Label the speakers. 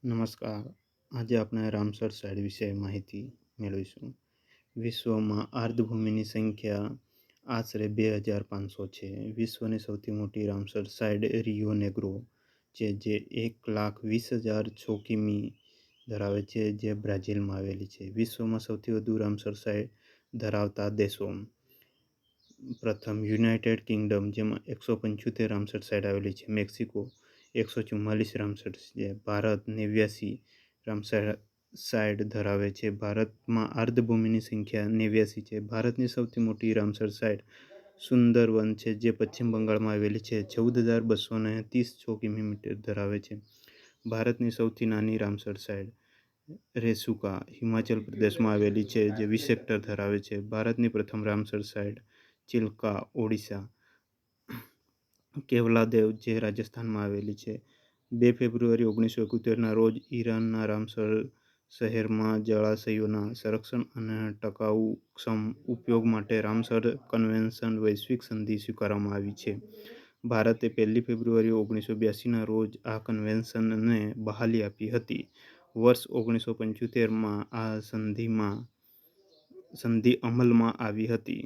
Speaker 1: નમસ્કાર. આજે આપણે રામસર સાઇટ વિશે માહિતી મેળવીશું. વિશ્વમાં આર્દ્રભૂમિની સંખ્યા આશરે 2500 છે. વિશ્વની સૌથી મોટી રામસર સાઇટ રિયો નેગ્રો છે, જે 1,20,000 ચોકીમી ધરાવે છે, જે બ્રાઝિલમાં આવેલી છે. વિશ્વમાં સૌથી વધુ રામસર સાઇટ ધરાવતા દેશો: પ્રથમ, યુનાઇટેડ કિંગડમ, જેમાં 175 રામસર સાઇટ આવેલી છે. મેક્સિકો 144 રામસર છે. ભારત 89 રામસર સાઇટ ધરાવે છે. ભારતમાં આર્દ્રભૂમિની સંખ્યા 89 છે. ભારતની સૌથી મોટી રામસર સાઇટ સુંદરવન છે, જે પશ્ચિમ બંગાળમાં આવેલી છે. 14,230 ચોકીમી ધરાવે છે. ભારતની સૌથી નાની રામસર સાઇટ રેસુકા હિમાચલ પ્રદેશમાં આવેલી છે, જે 20 હેક્ટર ધરાવે છે. ભારતની પ્રથમ રામસર સાઇટ ચિલ્કા, ઓડિશા કેવલાદેવ, જે રાજસ્થાનમાં આવેલી છે. 2 ફેબ્રુઆરી 1971ના રોજ ઈરાનના રામસર શહેરમાં જળાશયોના સંરક્ષણ અને ટકાઉક્ષમ ઉપયોગ માટે રામસર કન્વેન્શન વૈશ્વિક સંધિ સ્વીકારવામાં આવી છે. ભારતે 1 ફેબ્રુઆરી 1982ના રોજ આ કન્વેન્શનને બહાલી આપી હતી. વર્ષ 1975માં આ સંધિ અમલમાં આવી હતી.